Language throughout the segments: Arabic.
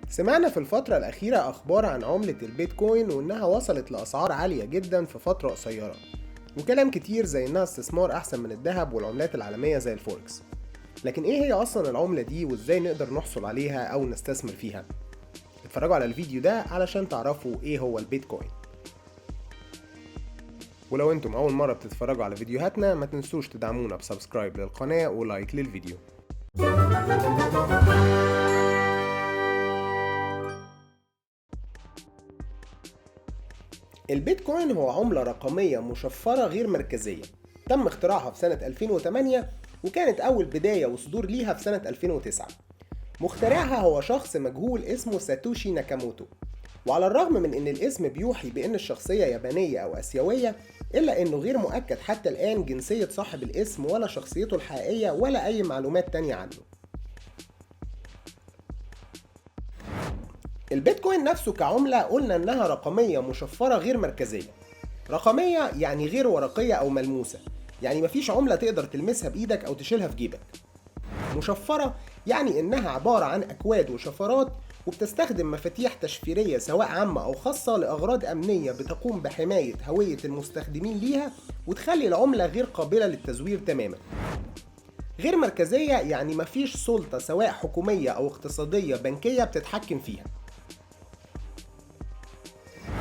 سمعنا في الفترة الأخيرة أخبار عن عملة البيتكوين وإنها وصلت لأسعار عالية جدا في فترة قصيرة، وكلام كتير زي إنها استثمار أحسن من الذهب والعملات العالمية زي الفوركس. لكن إيه هي أصلا العملة دي وإزاي نقدر نحصل عليها أو نستثمر فيها؟ اتفرجوا على الفيديو ده علشان تعرفوا إيه هو البيتكوين. ولو انتم أول مرة بتتفرجوا على فيديوهاتنا ما تنسوش تدعمونا بسبسكرايب للقناة ولايك للفيديو. البيتكوين هو عملة رقمية مشفرة غير مركزية، تم اختراعها في سنة 2008 وكانت أول بداية وصدور ليها في سنة 2009. مخترعها هو شخص مجهول اسمه ساتوشي ناكاموتو، وعلى الرغم من ان الاسم بيوحي بان الشخصية يابانية او اسيوية، الا انه غير مؤكد حتى الان جنسية صاحب الاسم ولا شخصيته الحقيقية ولا اي معلومات تانية عنه. البيتكوين نفسه كعملة قلنا انها رقمية مشفرة غير مركزية. رقمية يعني غير ورقية او ملموسة، يعني مفيش عملة تقدر تلمسها بايدك او تشيلها في جيبك. مشفرة يعني انها عبارة عن اكواد وشفرات، وبتستخدم مفاتيح تشفيرية سواء عامة او خاصة لاغراض امنية بتقوم بحماية هوية المستخدمين ليها وتخلي العملة غير قابلة للتزوير تماما. غير مركزية يعني مفيش سلطة سواء حكومية او اقتصادية بنكية بتتحكم فيها.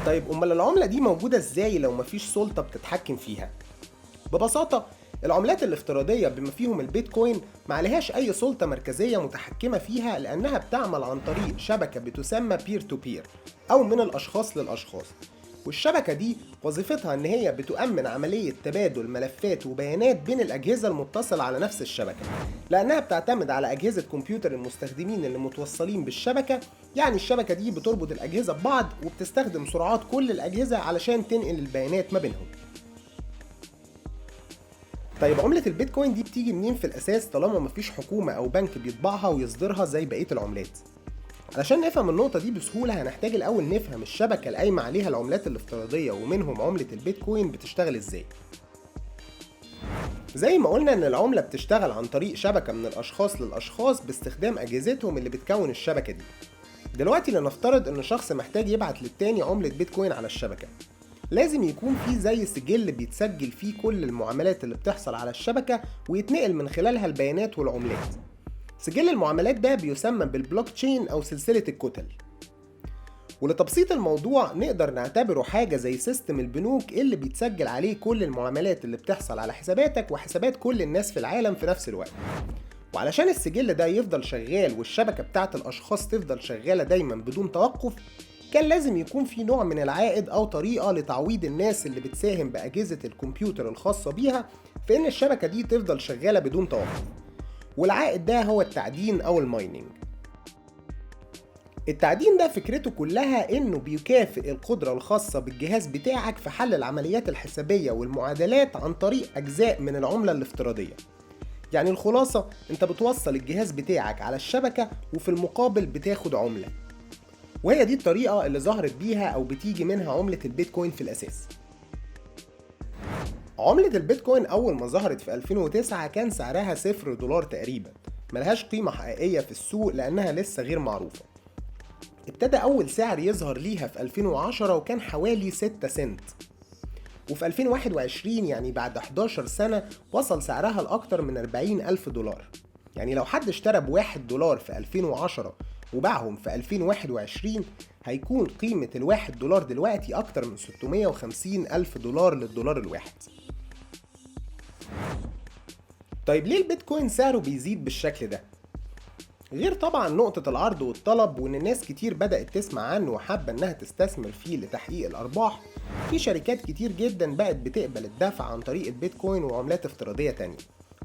طيب امال العملة دي موجودة ازاي لو مفيش سلطة بتتحكم فيها؟ ببساطة العملات الافتراضية بما فيهم البيتكوين معلهاش أي سلطة مركزية متحكمة فيها، لأنها بتعمل عن طريق شبكة بتسمى بير تو بير أو من الأشخاص للأشخاص. والشبكة دي وظيفتها إن هي بتؤمن عملية تبادل ملفات وبيانات بين الأجهزة المتصلة على نفس الشبكة، لأنها بتعتمد على أجهزة كمبيوتر المستخدمين اللي متوصلين بالشبكة. يعني الشبكة دي بتربط الأجهزة ببعض وبتستخدم سرعات كل الأجهزة علشان تنقل البيانات ما بينهم. طيب عملة البيتكوين دي بتيجي منين في الأساس طالما مفيش حكومة أو بنك بيطبعها ويصدرها زي بقية العملات؟ علشان نفهم النقطة دي بسهولة هنحتاج الأول نفهم الشبكة القايمة عليها العملات الافتراضية ومنهم عملة البيتكوين بتشتغل ازاي. زي ما قلنا إن العملة بتشتغل عن طريق شبكة من الأشخاص للأشخاص باستخدام أجهزتهم اللي بتكون الشبكة دي. دلوقتي لنفترض إن شخص محتاج يبعت للتاني عملة بيتكوين على الشبكة، لازم يكون في زي سجل بيتسجل فيه كل المعاملات اللي بتحصل على الشبكة ويتنقل من خلالها البيانات والعملات. سجل المعاملات ده بيسمى بالبلوك تشين أو سلسلة الكتل. ولتبسيط الموضوع نقدر نعتبره حاجة زي سيستم البنوك اللي بيتسجل عليه كل المعاملات اللي بتحصل على حساباتك وحسابات كل الناس في العالم في نفس الوقت. وعلشان السجل ده يفضل شغال والشبكة بتاعت الأشخاص تفضل شغالة دايما بدون توقف، كان لازم يكون في نوع من العائد أو طريقة لتعويض الناس اللي بتساهم بأجهزة الكمبيوتر الخاصة بيها في إن الشبكة دي تفضل شغالة بدون توقف. والعائد ده هو التعدين أو المايننج. التعدين ده فكرته كلها إنه بيكافئ القدرة الخاصة بالجهاز بتاعك في حل العمليات الحسابية والمعادلات عن طريق أجزاء من العملة الافتراضية. يعني الخلاصة انت بتوصل الجهاز بتاعك على الشبكة وفي المقابل بتاخد عملة، وهي دي الطريقة اللي ظهرت بيها او بتيجي منها عملة البيتكوين في الاساس. عملة البيتكوين اول ما ظهرت في 2009 كان سعرها $0 تقريبا، ملهاش قيمة حقيقية في السوق لانها لسه غير معروفة. ابتدى اول سعر يظهر ليها في 2010 وكان حوالي 6 سنت، وفي 2021 يعني بعد 11 سنة وصل سعرها لأكتر من $40,000. يعني لو حد اشترى $1 في 2010 وباعهم في 2021 هيكون قيمة $1 دلوقتي أكتر من $650,000 للدولار الواحد. طيب ليه البيتكوين سعره بيزيد بالشكل ده؟ غير طبعا نقطة العرض والطلب وان الناس كتير بدأت تسمع عنه وحابة انها تستثمر فيه لتحقيق الارباح، في شركات كتير جدا بقت بتقبل الدفع عن طريق البيتكوين وعملات افتراضية تانية،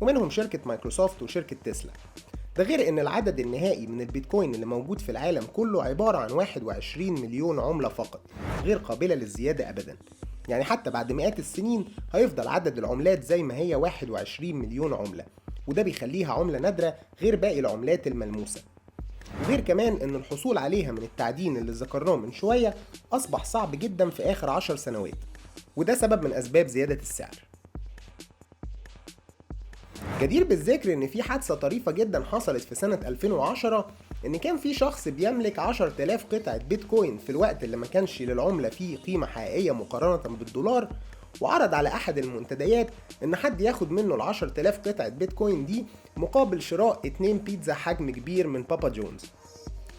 ومنهم شركة مايكروسوفت وشركة تسلا. ده غير ان العدد النهائي من البيتكوين اللي موجود في العالم كله عبارة عن 21 مليون عملة فقط، غير قابلة للزيادة ابدا. يعني حتى بعد مئات السنين هيفضل عدد العملات زي ما هي 21 مليون عملة، وده بيخليها عملة نادرة غير باقي العملات الملموسة. وغير كمان ان الحصول عليها من التعدين اللي ذكرناه من شوية اصبح صعب جدا في اخر 10 سنوات، وده سبب من اسباب زيادة السعر. جدير بالذكر ان في حادثة طريفة جدا حصلت في سنة 2010 إن كان في شخص بيملك 10,000 قطعة بيتكوين في الوقت اللي ما كانش للعملة فيه قيمة حقيقية مقارنة بالدولار، وعرض على أحد المنتديات إن حد ياخد منه ال10,000 قطعة بيتكوين دي مقابل شراء 2 بيتزا حجم كبير من بابا جونز.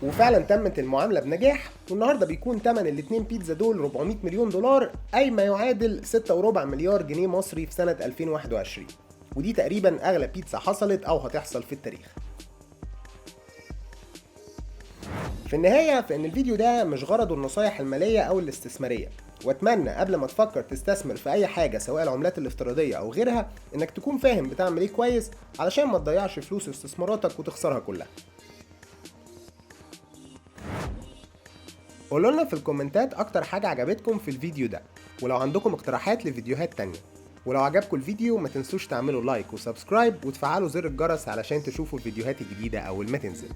وفعلا تمت المعاملة بنجاح، والنهاردة بيكون تمن الاتنين بيتزا دول 400 مليون دولار، أي ما يعادل 6.4 مليار جنيه مصري في سنة 2021، ودي تقريبا أغلى بيتزا حصلت أو هتحصل في التاريخ. في النهاية فإن الفيديو ده مش غرضه النصايح المالية أو الاستثمارية، وأتمنى قبل ما تفكر تستثمر في أي حاجة سواء العملات الافتراضية أو غيرها إنك تكون فاهم بتعمل إيه كويس علشان ما تضيعش فلوس استثماراتك وتخسرها كلها. قولوا لنا في الكومنتات أكتر حاجة عجبتكم في الفيديو ده، ولو عندكم اقتراحات لفيديوهات تانية، ولو عجبكم الفيديو ما تنسوش تعملوا لايك وسبسكرايب وتفعلوا زر الجرس علشان تشوفوا الفيديوهات الجديدة أول ما تنزل.